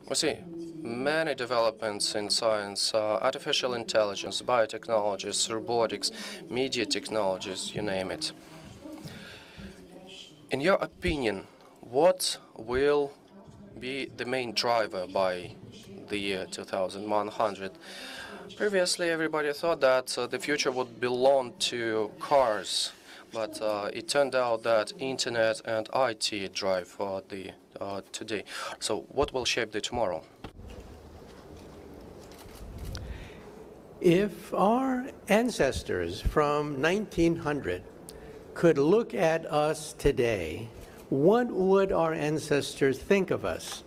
We see many developments in science, artificial intelligence, biotechnologies, robotics, media technologies, you name it. In your opinion, what will be the main driver by the year 2100? Previously, everybody thought that the future would belong to cars, but it turned out that internet and IT drive the today. So what will shape the tomorrow? If our ancestors from 1900 could look at us today, what would our ancestors think of us?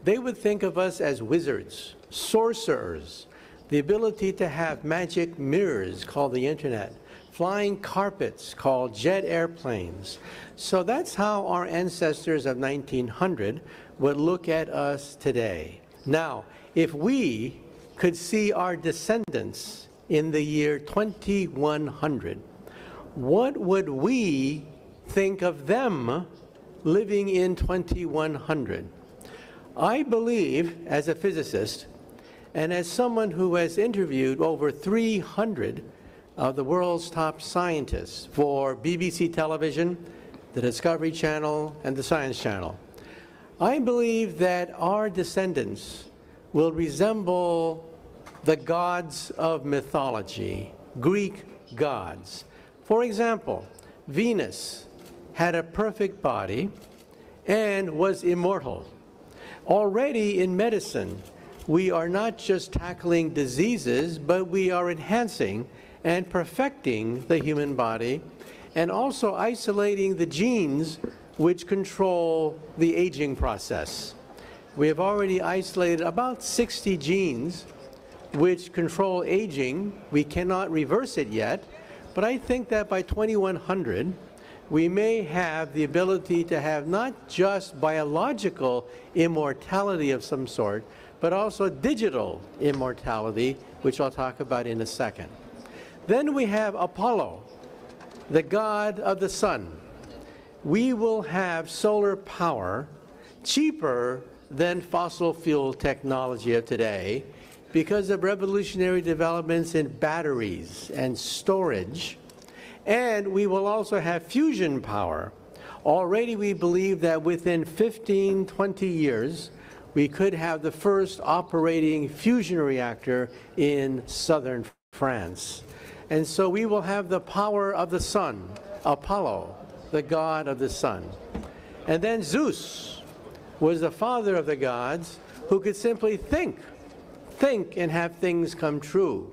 They would think of us as wizards, sorcerers, the ability to have magic mirrors called the internet, flying carpets called jet airplanes. So that's how our ancestors of 1900 would look at us today. Now, if we could see our descendants in the year 2100, what would we think of them living in 2100? I believe, as a physicist, and as someone who has interviewed over 300 of the world's top scientists for BBC television, the Discovery Channel, and the Science Channel, I believe that our descendants will resemble the gods of mythology, Greek gods. For example, Venus had a perfect body and was immortal. Already in medicine, we are not just tackling diseases, but we are enhancing and perfecting the human body and also isolating the genes which control the aging process. We have already isolated about 60 genes which control aging. We cannot reverse it yet, but I think that by 2100, we may have the ability to have not just biological immortality of some sort, but also digital immortality, which I'll talk about in a second. Then we have Apollo, the god of the sun. We will have solar power cheaper than fossil fuel technology of today because of revolutionary developments in batteries and storage. And we will also have fusion power. Already we believe that within 15, 20 years, we could have the first operating fusion reactor in southern France. And so we will have the power of the sun, Apollo, the god of the sun. And then Zeus was the father of the gods who could simply think and have things come true.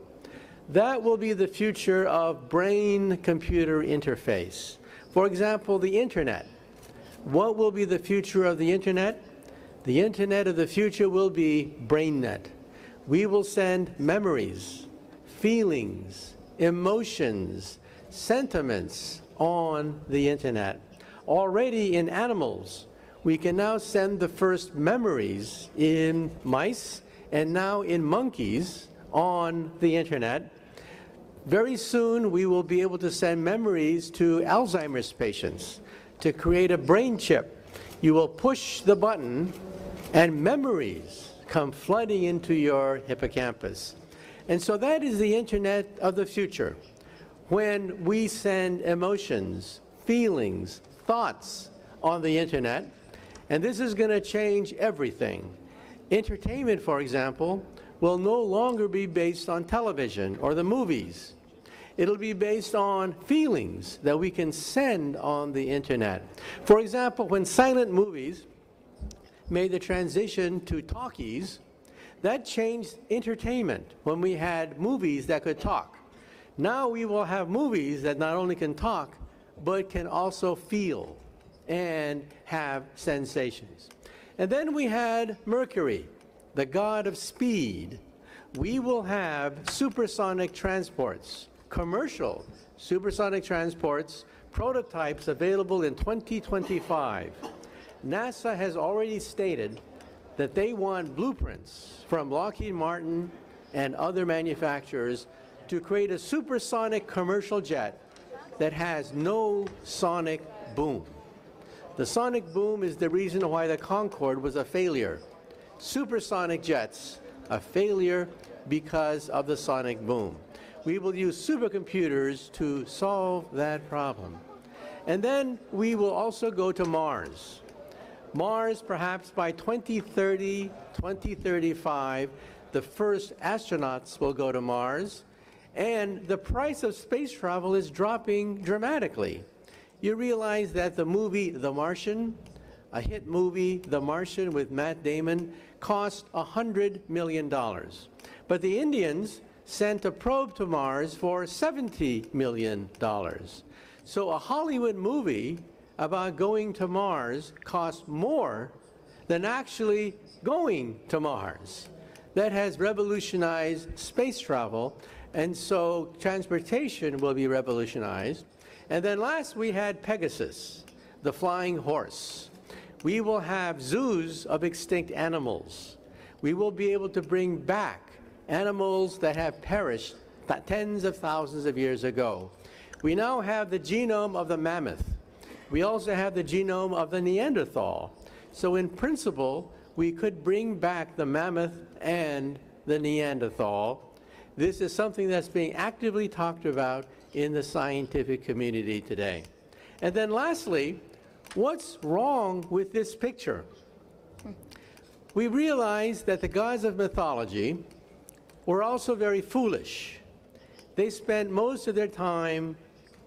That will be the future of brain-computer interface. For example, the internet. What will be the future of the internet? The internet of the future will be BrainNet. We will send memories, feelings, emotions, sentiments on the internet. Already in animals, we can now send the first memories in mice and now in monkeys on the internet. Very soon, we will be able to send memories to Alzheimer's patients to create a brain chip. You will push the button and memories come flooding into your hippocampus. And so that is the internet of the future. When we send emotions, feelings, thoughts on the internet, and this is going to change everything. Entertainment, for example, will no longer be based on television or the movies. It'll be based on feelings that we can send on the internet. For example, when silent movies made the transition to talkies, that changed entertainment when we had movies that could talk. Now we will have movies that not only can talk, but can also feel and have sensations. And then we had Mercury, the god of speed. We will have supersonic transports, commercial supersonic transports, prototypes available in 2025. NASA has already stated that they want blueprints from Lockheed Martin and other manufacturers to create a supersonic commercial jet that has no sonic boom. The sonic boom is the reason why the Concorde was a failure. supersonic jets, a failure because of the sonic boom. We will use supercomputers to solve that problem. And then we will also go to Mars. Mars, perhaps by 2030, 2035, the first astronauts will go to Mars, and the price of space travel is dropping dramatically. You realize that the movie The Martian, a hit movie, The Martian with Matt Damon, cost $100 million. But the Indians sent a probe to Mars for $70 million. So a Hollywood movie about going to Mars costs more than actually going to Mars. That has revolutionized space travel, and so transportation will be revolutionized. And then last we had Pegasus, the flying horse. We will have zoos of extinct animals. We will be able to bring back animals that have perished tens of thousands of years ago. We now have the genome of the mammoth. We also have the genome of the Neanderthal. So in principle, we could bring back the mammoth and the Neanderthal. This is something that's being actively talked about in the scientific community today. And then lastly, what's wrong with this picture? We realize that the gods of mythology were also very foolish. They spent most of their time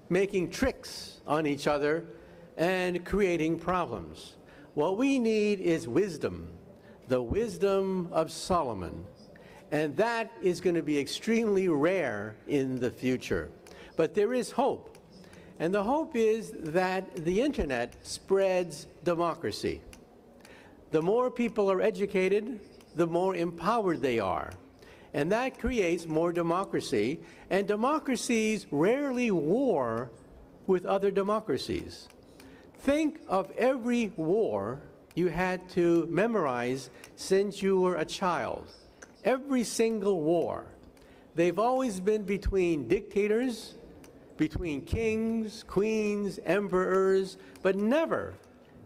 making tricks on each other and creating problems. What we need is wisdom, the wisdom of Solomon. And that is going to be extremely rare in the future. But there is hope. And the hope is that the internet spreads democracy. The more people are educated, the more empowered they are. And that creates more democracy. And democracies rarely war with other democracies. Think of every war you had to memorize since you were a child. Every single war. They've always been between dictators, between kings, queens, emperors, but never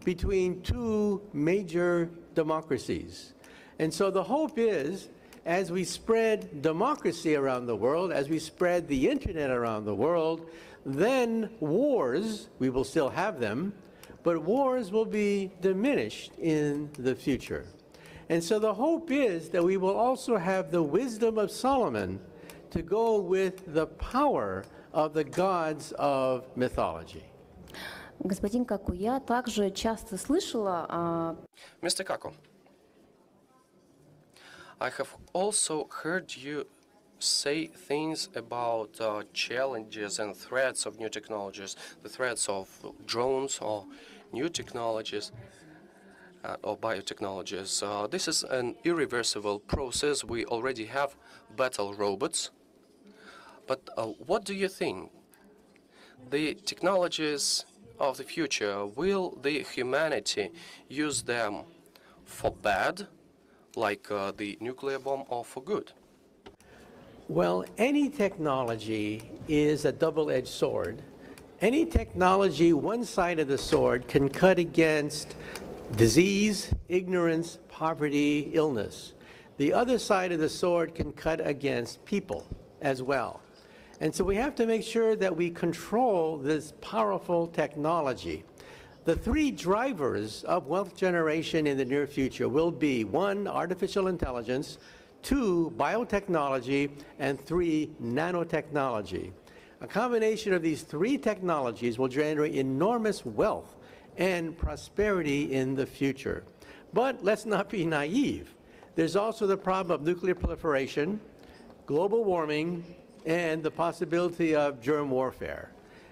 between two major democracies. And so the hope is, as we spread democracy around the world, as we spread the internet around the world, then wars, we will still have them, but wars will be diminished in the future. And so the hope is that we will also have the wisdom of Solomon to go with the power of the gods of mythology. Господин Каку, я также часто слышала Mr. Каку, I have also heard you say things about challenges and threats of new technologies, the threats of drones or new technologies or biotechnologies. This is an irreversible process. We already have battle robots. But what do you think? The technologies of the future, will the humanity use them for bad, like the nuclear bomb, or for good? Well, any technology is a double-edged sword. Any technology, one side of the sword, can cut against disease, ignorance, poverty, illness. The other side of the sword can cut against people as well. And so we have to make sure that we control this powerful technology. The three drivers of wealth generation in the near future will be: 1, artificial intelligence; 2, biotechnology; and 3, nanotechnology. A combination of these three technologies will generate enormous wealth and prosperity in the future. But let's not be naive. There's also the problem of nuclear proliferation, global warming, and the possibility of germ warfare.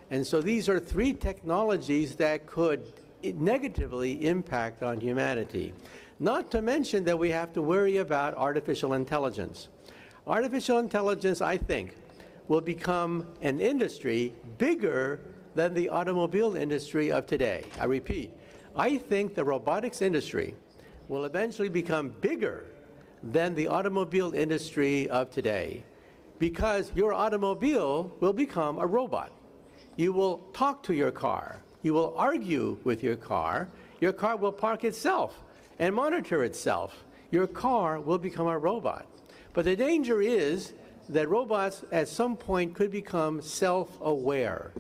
And so these are three technologies that could negatively impact on humanity. Not to mention that we have to worry about artificial intelligence. Artificial intelligence, I think, will become an industry bigger than the automobile industry of today. I repeat, I think the robotics industry will eventually become bigger than the automobile industry of today, because your automobile will become a robot. You will talk to your car. You will argue with your car. Your car will park itself and monitor itself. your car will become a robot. But the danger is that robots at some point could become self-aware.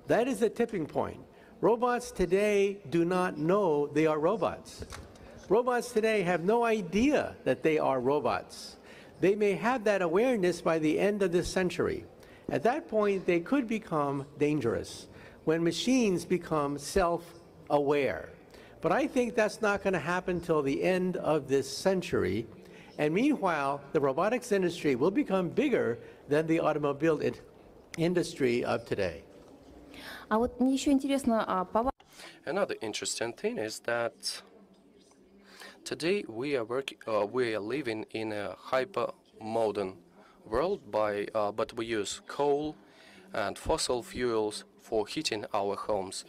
That is the tipping point. Robots today do not know they are robots. Robots today have no idea that they are robots. They may have that awareness by the end of this century. At that point, they could become dangerous when machines become self-aware. But I think that's not going to happen till the end of this century. And meanwhile, the robotics industry will become bigger than the automobile industry of today. А вот мне еще интересно, Another interesting thing is that today we are living in a hyper-modern world, but we use coal and fossil fuels for heating our homes.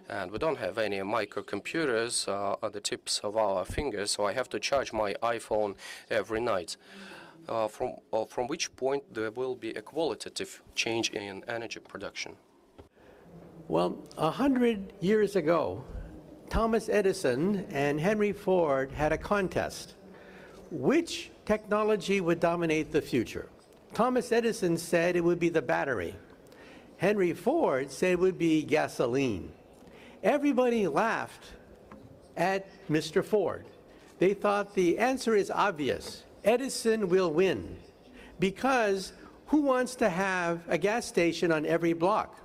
And we don't have any microcomputers at the tips of our fingers, so I have to charge my iPhone every night. From which point there will be a qualitative change in energy production? Well, 100 years ago, Thomas Edison and Henry Ford had a contest. Which technology would dominate the future? Thomas Edison said it would be the battery. Henry Ford said it would be gasoline. Everybody laughed at Mr. Ford. They thought the answer is obvious. Edison will win. Because who wants to have a gas station on every block?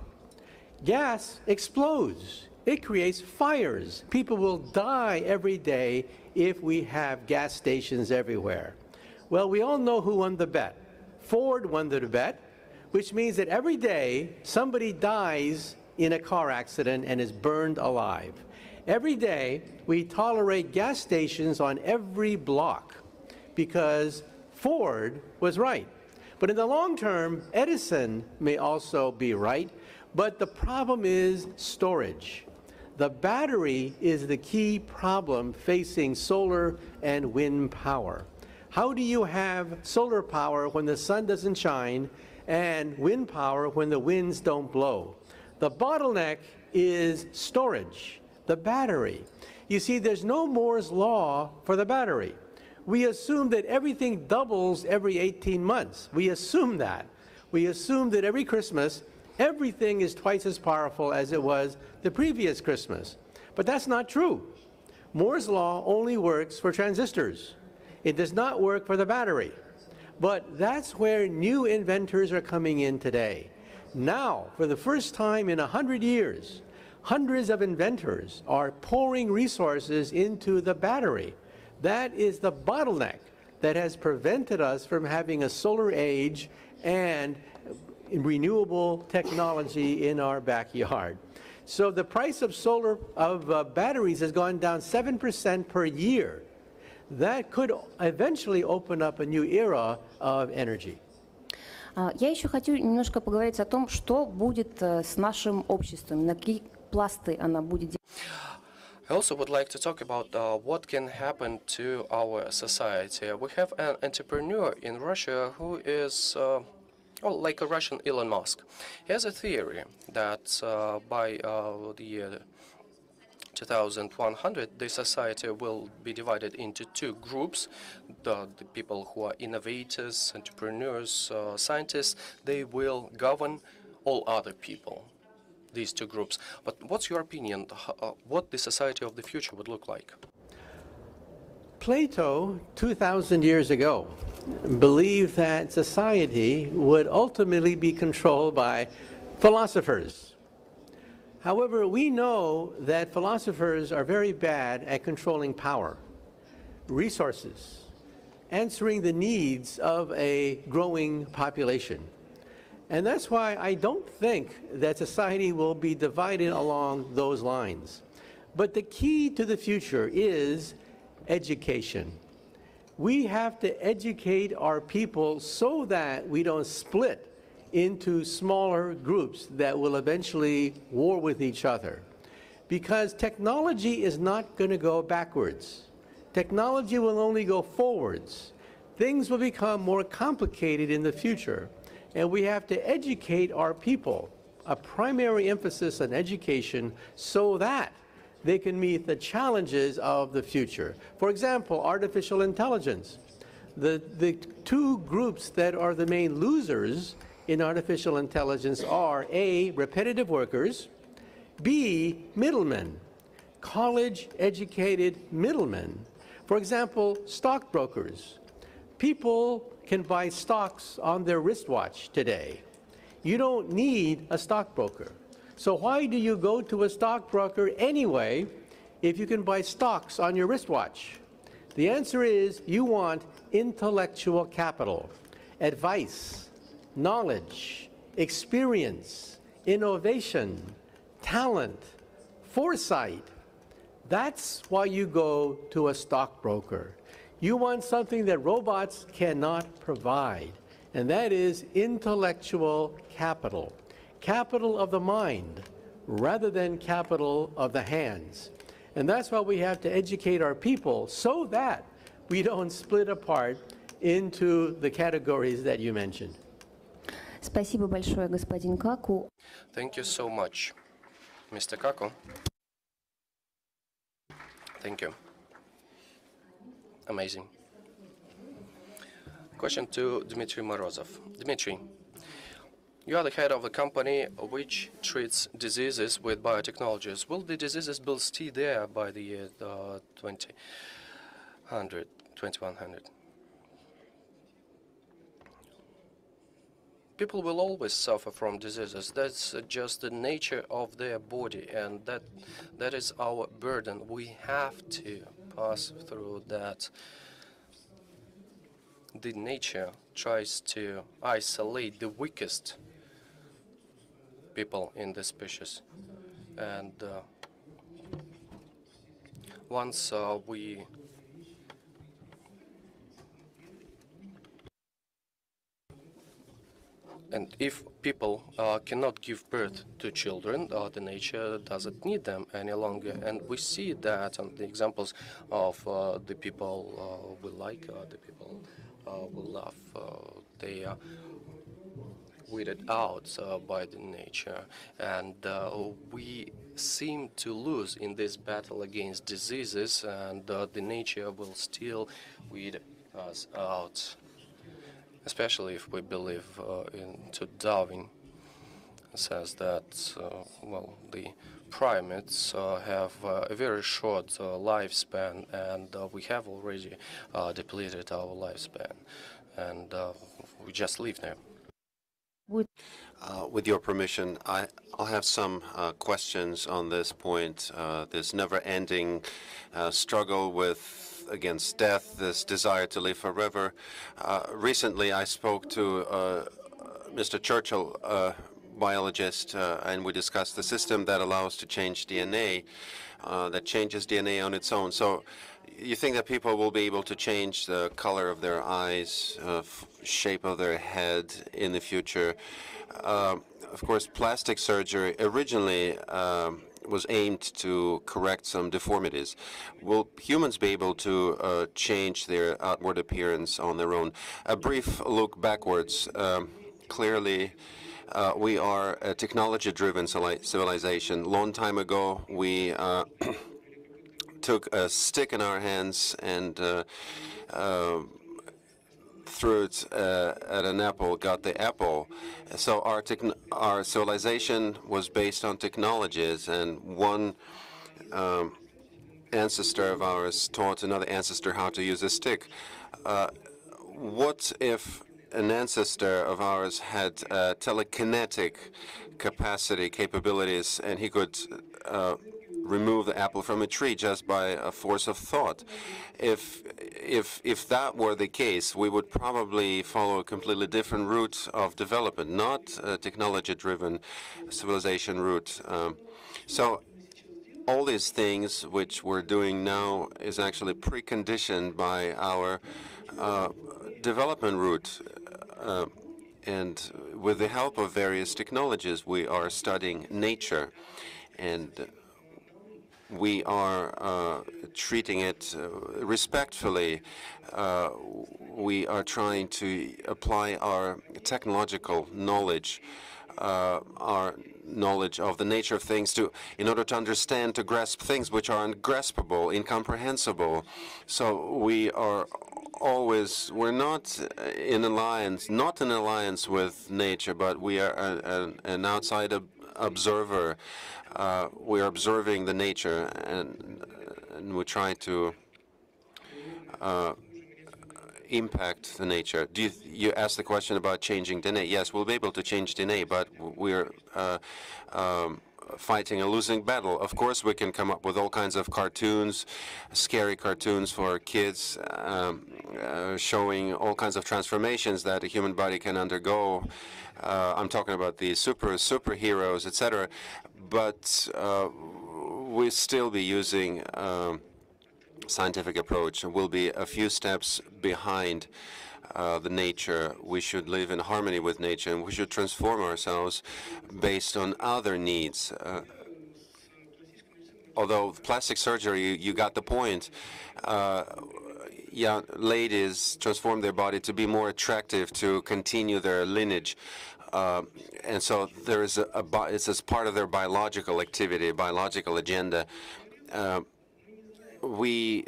Gas explodes. It creates fires. People will die every day if we have gas stations everywhere. Well, we all know who won the bet. Ford won the bet, which means that every day somebody dies in a car accident and is burned alive. Every day we tolerate gas stations on every block because Ford was right. But in the long term, Edison may also be right, but the problem is storage. The battery is the key problem facing solar and wind power. How do you have solar power when the sun doesn't shine and wind power when the winds don't blow? The bottleneck is storage, the battery. You see, there's no Moore's law for the battery. We assume that everything doubles every 18 months. We assume that. We assume that every Christmas, everything is twice as powerful as it was the previous Christmas. But that's not true. Moore's law only works for transistors. It does not work for the battery. But that's where new inventors are coming in today. Now, for the first time in 100 years, hundreds of inventors are pouring resources into the battery. That is the bottleneck that has prevented us from having a solar age and renewable technology in our backyard. So the price of batteries has gone down 7% per year. That could eventually open up a new era of energy. Я еще хочу немножко поговорить о том, что будет с нашим обществом, на какие пласты она будет. I also would like to talk about what can happen to our society. We have an entrepreneur in Russia who is like a Russian Elon Musk. He has a theory that by the year 2100, the society will be divided into two groups. The people who are innovators, entrepreneurs, scientists, they will govern all other people, these two groups. But what's your opinion, what the society of the future would look like? Plato, 2,000 years ago, believed that society would ultimately be controlled by philosophers. However, we know that philosophers are very bad at controlling power, resources, answering the needs of a growing population. And that's why I don't think that society will be divided along those lines. But the key to the future is education. We have to educate our people so that we don't split into smaller groups that will eventually war with each other. Because technology is not going to go backwards. Technology will only go forwards. Things will become more complicated in the future, and we have to educate our people, a primary emphasis on education, so that they can meet the challenges of the future. For example, artificial intelligence. The two groups that are the main losers in artificial intelligence are A, repetitive workers, B, middlemen, college-educated middlemen. For example, stockbrokers. People can buy stocks on their wristwatch today. You don't need a stockbroker. So why do you go to a stockbroker anyway if you can buy stocks on your wristwatch? The answer is you want intellectual capital, advice, knowledge, experience, innovation, talent, foresight. That's why you go to a stockbroker. You want something that robots cannot provide, and that is intellectual capital. Capital of the mind rather than capital of the hands. And that's why we have to educate our people so that we don't split apart into the categories that you mentioned. Спасибо большое, господин Каку. Thank you so much, Mr. Каку. Thank you. Amazing. Question to Dmitry Morozov. Dmitry, you are the head of a company which treats diseases with biotechnologies. Will the diseases be still there by the year 2100? People will always suffer from diseases. That's just the nature of their body, and that is our burden. We have to pass through that. The nature tries to isolate the weakest people in the species, and once if people cannot give birth to children, the nature doesn't need them any longer. And we see that on the examples of the people we like, the people we love. They are weeded out by the nature. And we seem to lose in this battle against diseases, and the nature will still weed us out. Especially if we believe into Darwin, says that well, the primates have a very short lifespan, and we have already depleted our lifespan, and we just live there. With your permission, I'll have some questions on this point, this never-ending struggle against death, this desire to live forever. Recently, I spoke to Mr. Churchill, a biologist, and we discussed the system that allows to change DNA, that changes DNA on its own. So you think that people will be able to change the color of their eyes, shape of their head in the future? Of course, plastic surgery originally was aimed to correct some deformities. Will humans be able to change their outward appearance on their own? A brief look backwards. Clearly, we are a technology-driven civilization. Long time ago, we took a stick in our hands and threw it at an apple, got the apple. So our civilization was based on technologies, and one ancestor of ours taught another ancestor how to use a stick. What if an ancestor of ours had telekinetic capabilities, and he could remove the apple from a tree just by a force of thought? If that were the case, we would probably follow a completely different route of development, not a technology-driven civilization route. So all these things which we're doing now is actually preconditioned by our development route. And with the help of various technologies, we are studying nature, and we are treating it respectfully. We are trying to apply our technological knowledge our knowledge of the nature of things in order to understand, to grasp things which are ungraspable, incomprehensible. So we are always, we're not in alliance with nature, but we are an outside observer. We're observing the nature, and we try to impact the nature. You asked the question about changing DNA. Yes, we'll be able to change DNA, but we're fighting a losing battle. Of course, we can come up with all kinds of cartoons, scary cartoons for kids, showing all kinds of transformations that a human body can undergo. I'm talking about the superheroes, etc. But we'll still be using scientific approach, and will be a few steps behind the nature. We should live in harmony with nature, and we should transform ourselves based on other needs. Although plastic surgery, you got the point. Yeah, ladies transform their body to be more attractive, to continue their lineage. And so there is it's as part of their biological activity, biological agenda. We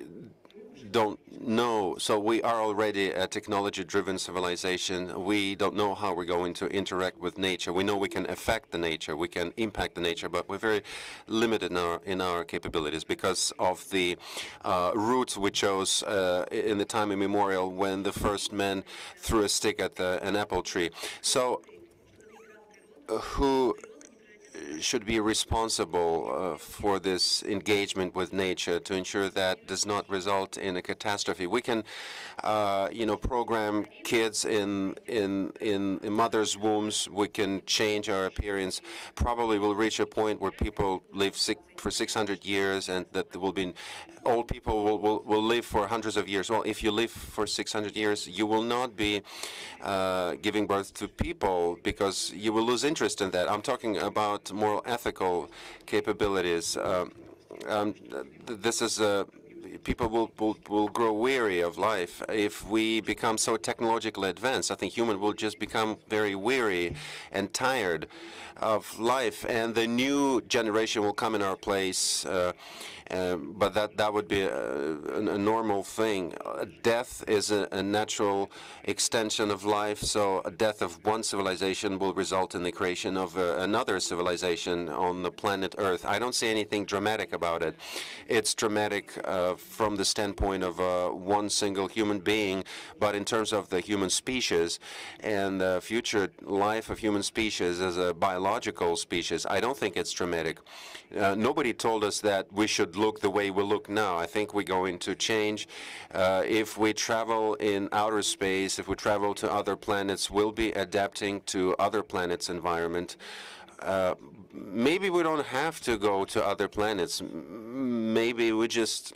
don't know. So we are already a technology-driven civilization. We don't know how we're going to interact with nature. We know we can affect the nature, we can impact the nature, but we're very limited in our capabilities because of the routes we chose in the time immemorial when the first man threw a stick at an apple tree. So who should be responsible for this engagement with nature to ensure that does not result in a catastrophe? We can, program kids in mothers' wombs. We can change our appearance. Probably we'll reach a point where people live for 600 years, and that there will be old people will live for hundreds of years. Well, if you live for 600 years, you will not be giving birth to people because you will lose interest in that. I'm talking about moral, ethical capabilities. This is people will grow weary of life if we become so technologically advanced. I think humans will just become very weary and tired of life, and the new generation will come in our place. But that would be a normal thing. Death is a natural extension of life, so a death of one civilization will result in the creation of another civilization on the planet Earth. I don't see anything dramatic about it. It's dramatic from the standpoint of one single human being, but in terms of the human species and the future life of human species as a biological species, I don't think it's dramatic. Nobody told us that we should look the way we look now. I think we're going to change. If we travel in outer space, if we travel to other planets, we'll be adapting to other planets' environment. Maybe we don't have to go to other planets. Maybe we just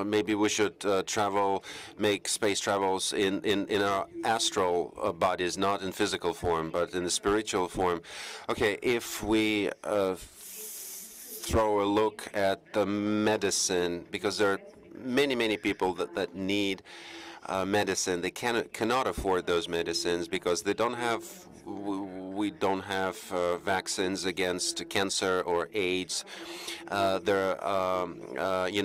maybe we should make space travels in our astral bodies, not in physical form, but in the spiritual form. Okay, if we throw a look at the medicine, because there are many people that need medicine. They cannot afford those medicines because they don't have. We don't have vaccines against cancer or AIDS. There are,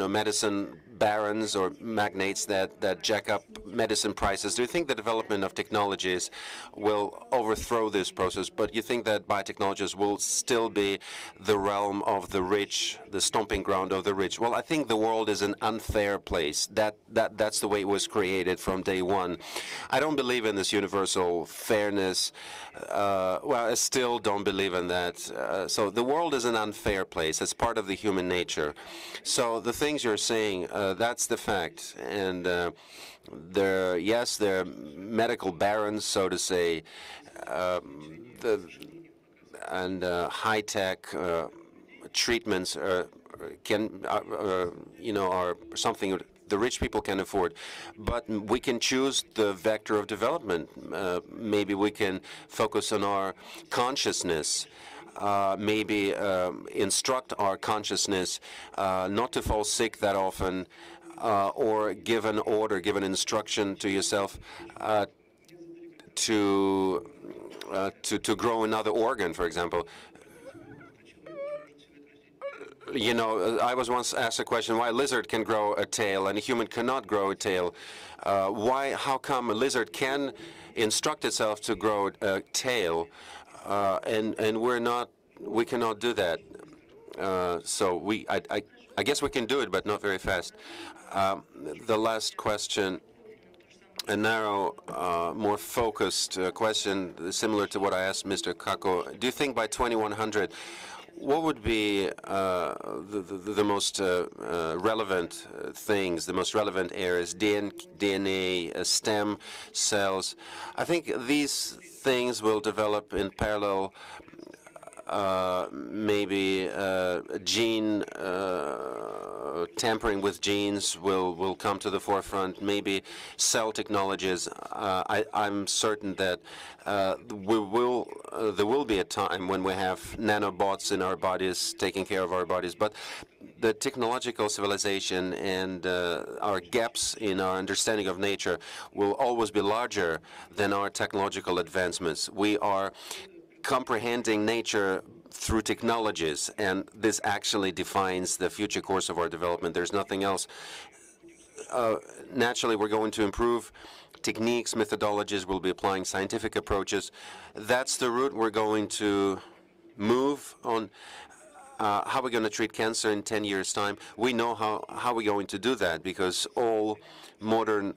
medicine barons or magnates that jack up medicine prices. Do you think the development of technologies will overthrow this process? But you think that biotechnologies will still be the realm of the rich, the stomping ground of the rich? Well, I think the world is an unfair place. That's the way it was created from day one. I don't believe in this universal fairness. Well, I still don't believe in that. So the world is an unfair place. It's part of the human nature. So the things you're saying, that's the fact. And there are medical barons, so to say, and high-tech treatments are something the rich people can afford. But we can choose the vector of development. Maybe we can focus on our consciousness. Maybe instruct our consciousness not to fall sick that often, or give an order, give an instruction to yourself to grow another organ, for example. You know, I was once asked a question why a lizard can grow a tail and a human cannot grow a tail. How come a lizard can instruct itself to grow a tail, and we cannot do that? So I guess we can do it, but not very fast. The last question, a narrow, more focused question, similar to what I asked Mr. Kakko. Do you think by 2100, what would be the most relevant things, the most relevant areas, DNA, stem cells? I think these things will develop in parallel. Maybe gene tampering with genes will come to the forefront. Maybe cell technologies. I'm certain that there will be a time when we have nanobots in our bodies taking care of our bodies. But the technological civilization and our gaps in our understanding of nature will always be larger than our technological advancements. We are comprehending nature through technologies, and this actually defines the future course of our development. There's nothing else. Naturally, we're going to improve techniques, methodologies. We'll be applying scientific approaches. That's the route we're going to move on. How are we going to treat cancer in 10 years' time? We know how we're going to do that, because all modern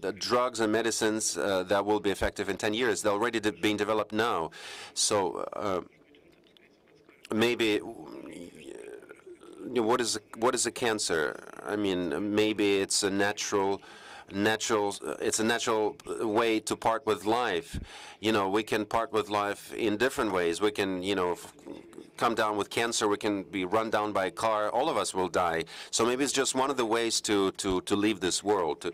the drugs and medicines that will be effective in 10 years, they're already being developed now. So maybe, what is a cancer? I mean, maybe it's a natural way to part with life. You know, we can part with life in different ways. We can, come down with cancer. We can be run down by a car. All of us will die. So maybe it's just one of the ways to leave this world.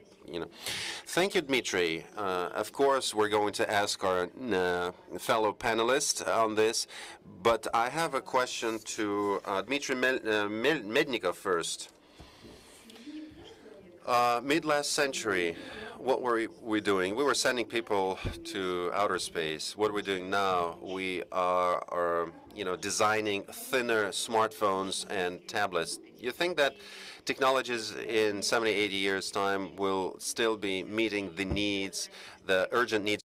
Thank you, Dmitry. Of course, we're going to ask our fellow panelists on this, but I have a question to Dmitry Mednikov first. Mid-last century, what were we doing? We were sending people to outer space. What are we doing now? We are designing thinner smartphones and tablets. You think that technologies in 70, 80 years' time will still be meeting the needs, the urgent needs